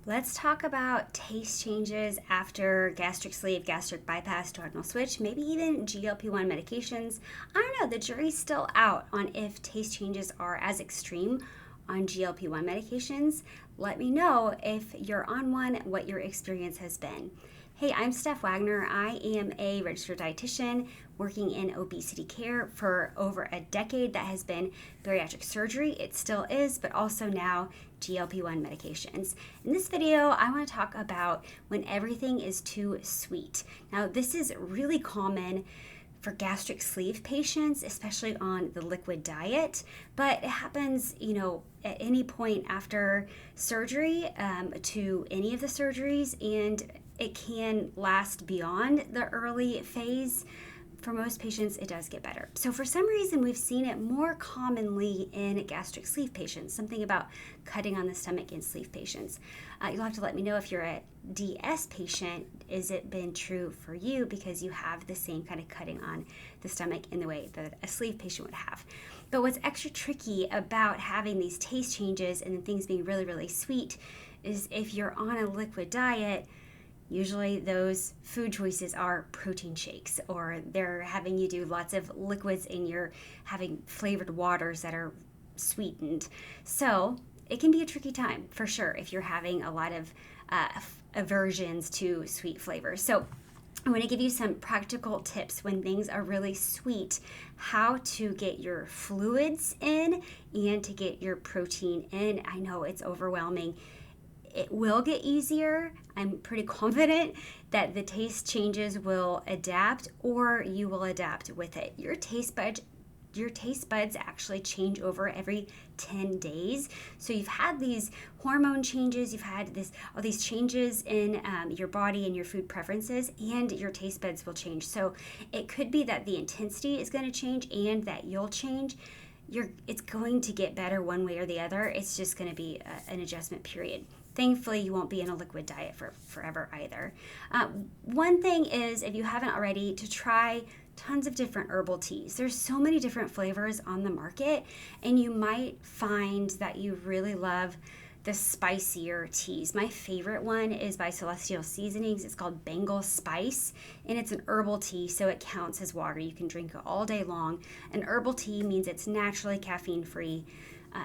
Let's talk about taste changes after gastric sleeve, gastric bypass, duodenal switch, maybe even GLP-1 medications. I don't know, the jury's still out on if taste changes are as extreme on GLP-1 medications. Let me know if you're on one, what your experience has been. Hey, I'm Steph Wagner. I am a registered dietitian working in obesity care for over a decade. That has been bariatric surgery. It still is, but also now GLP-1 medications. In this video, I want to talk about when everything is too sweet. Now, this is really common for gastric sleeve patients, especially on the liquid diet, but it happens, at any point after surgery to any of the surgeries, and it can last beyond the early phase. For most patients, it does get better. So for some reason, we've seen it more commonly in gastric sleeve patients, something about cutting on the stomach in sleeve patients. You'll have to let me know if you're a DS patient, is it been true for you because you have the same kind of cutting on the stomach in the way that a sleeve patient would have. But what's extra tricky about having these taste changes and then things being really, really sweet is if you're on a liquid diet, usually those food choices are protein shakes, or they're having you do lots of liquids and you're having flavored waters that are sweetened. So it can be a tricky time for sure if you're having a lot of aversions to sweet flavors. So I want to give you some practical tips when things are really sweet, how to get your fluids in and to get your protein in. I know it's overwhelming. It will get easier. I'm pretty confident that the taste changes will adapt, or you will adapt with it. Your taste buds actually change over every 10 days. So you've had these hormone changes, you've had all these changes in your body and your food preferences, and your taste buds will change. So it could be that the intensity is going to change and that you'll change. It's going to get better one way or the other. It's just going to be an adjustment period. Thankfully, you won't be in a liquid diet for forever either. One thing is, if you haven't already, to try tons of different herbal teas. There's so many different flavors on the market, and you might find that you really love the spicier teas. My favorite one is by Celestial Seasonings. It's called Bengal Spice, and it's an herbal tea, so it counts as water. You can drink it all day long. An herbal tea means it's naturally caffeine-free,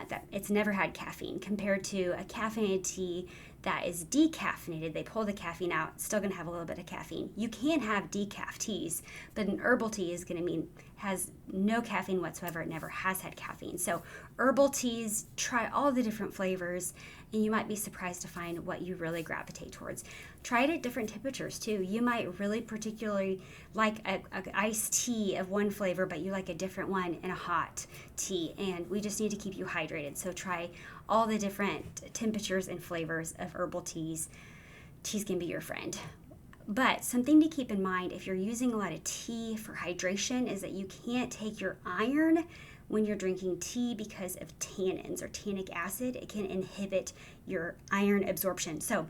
that it's never had caffeine, compared to a caffeinated tea that is decaffeinated. They pull the caffeine out, it's still going to have a little bit of caffeine. You can have decaf teas, but an herbal tea is going to mean has no caffeine whatsoever. It never has had caffeine. So herbal teas, try all the different flavors, and you might be surprised to find what you really gravitate towards. Try it at different temperatures too. You might really particularly like a iced tea of one flavor, but you like a different one in a hot tea, and we just need to keep you hydrated. So try all the different temperatures and flavors of herbal teas. Teas can be your friend. But something to keep in mind if you're using a lot of tea for hydration is that you can't take your iron when you're drinking tea because of tannins or tannic acid. It can inhibit your iron absorption. So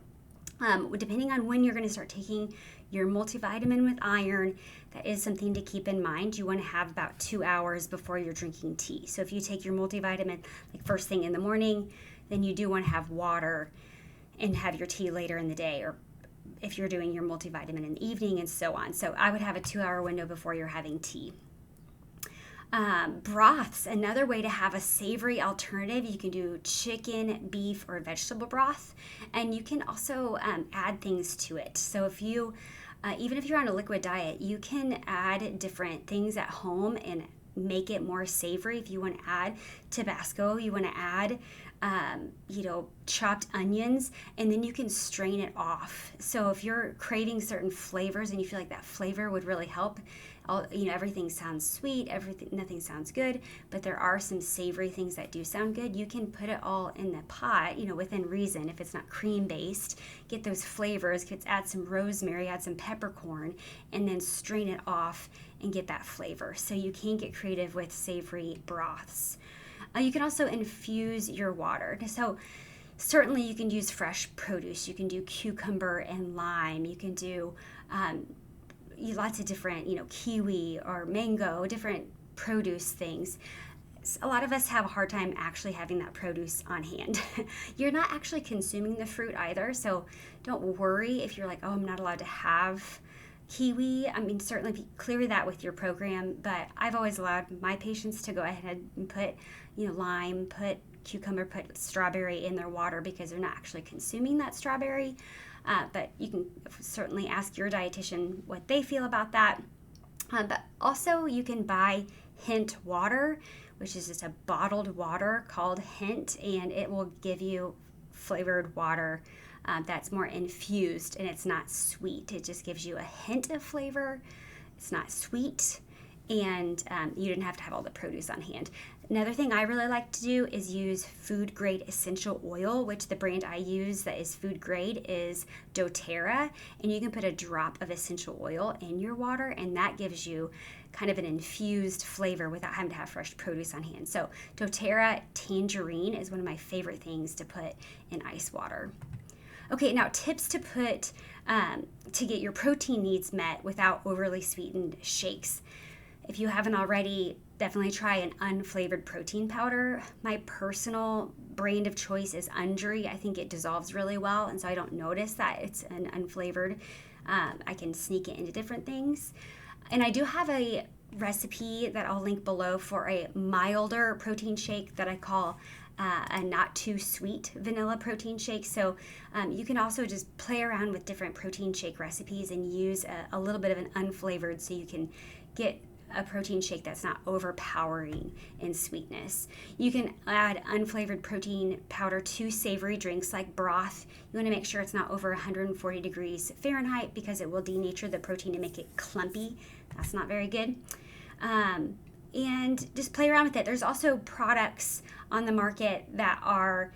depending on when you're going to start taking your multivitamin with iron, that is something to keep in mind. You want to have about 2 hours before you're drinking tea. So if you take your multivitamin like first thing in the morning, then you do want to have water and have your tea later in the day, or if you're doing your multivitamin in the evening, and so on. So I would have a 2-hour window before you're having tea. Broths, another way to have a savory alternative. You can do chicken, beef, or vegetable broth, and you can also add things to it. So if you, even if you're on a liquid diet, you can add different things at home and make it more savory. If you want to add Tabasco, you want to add chopped onions, and then you can strain it off. So if you're craving certain flavors and you feel like that flavor would really help, everything sounds sweet, nothing sounds good, but there are some savory things that do sound good. You can put it all in the pot, within reason. If it's not cream based, get those flavors, add some rosemary, add some peppercorn, and then strain it off and get that flavor. So you can get creative with savory broths. You can also infuse your water. So certainly you can use fresh produce. You can do cucumber and lime. You can do lots of different, kiwi or mango, different produce things. a lot of us have a hard time actually having that produce on hand. You're not actually consuming the fruit either, so don't worry if you're like, oh, I'm not allowed to have kiwi. I mean, certainly clear that with your program, but I've always allowed my patients to go ahead and put, lime, put cucumber, put strawberry in their water because they're not actually consuming that strawberry. But you can certainly ask your dietitian what they feel about that. But also you can buy Hint water, which is just a bottled water called Hint, and it will give you flavored water that's more infused, and it's not sweet. It just gives you a hint of flavor. It's not sweet, and you didn't have to have all the produce on hand. Another thing I really like to do is use food grade essential oil, which the brand I use that is food grade is doTERRA, and you can put a drop of essential oil in your water, and that gives you kind of an infused flavor without having to have fresh produce on hand. So doTERRA tangerine is one of my favorite things to put in ice water. Okay, now tips to put to get your protein needs met without overly sweetened shakes. If you haven't already, definitely try an unflavored protein powder. My personal brand of choice is Undri. I think it dissolves really well, and so I don't notice that it's an unflavored. I can sneak it into different things. And I do have a recipe that I'll link below for a milder protein shake that I call a not too sweet vanilla protein shake. So you can also just play around with different protein shake recipes and use a little bit of an unflavored so you can get a protein shake that's not overpowering in sweetness. You can add unflavored protein powder to savory drinks like broth. You want to make sure it's not over 140 degrees Fahrenheit because it will denature the protein and make it clumpy. That's not very good. And just play around with it. There's also products on the market that are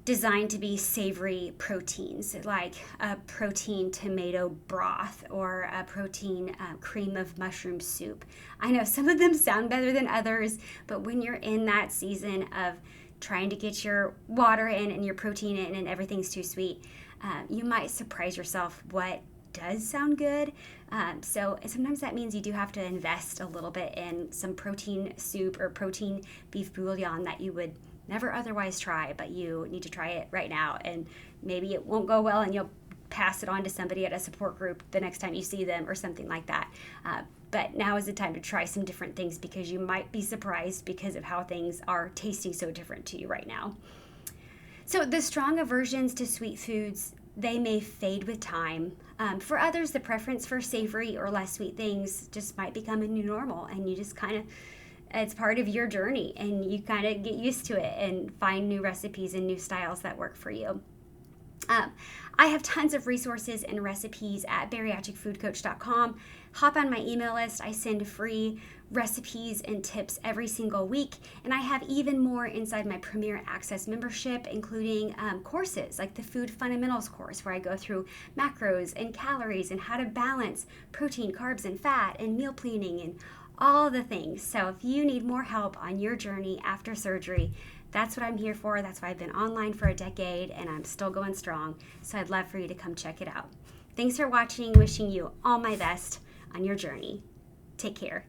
designed to be savory proteins, like a protein tomato broth or a protein cream of mushroom soup. I know some of them sound better than others, but when you're in that season of trying to get your water in and your protein in and everything's too sweet, you might surprise yourself what does sound good. So sometimes that means you do have to invest a little bit in some protein soup or protein beef bouillon that you would never otherwise try, but you need to try it right now, and maybe it won't go well and you'll pass it on to somebody at a support group the next time you see them or something like that. But now is the time to try some different things because you might be surprised because of how things are tasting so different to you right now. So the strong aversions to sweet foods, they may fade with time. For others, the preference for savory or less sweet things just might become a new normal, and you just kind of, it's part of your journey, and you kind of get used to it and find new recipes and new styles that work for you. I have tons of resources and recipes at bariatricfoodcoach.com. Hop on my email list. I send free recipes and tips every single week, and I have even more inside my Premier Access membership, including courses like the Food Fundamentals course, where I go through macros and calories and how to balance protein, carbs, and fat, and meal planning and all the things. So if you need more help on your journey after surgery, that's what I'm here for. That's why I've been online for a decade and I'm still going strong. So I'd love for you to come check it out. Thanks for watching. Wishing you all my best on your journey. Take care.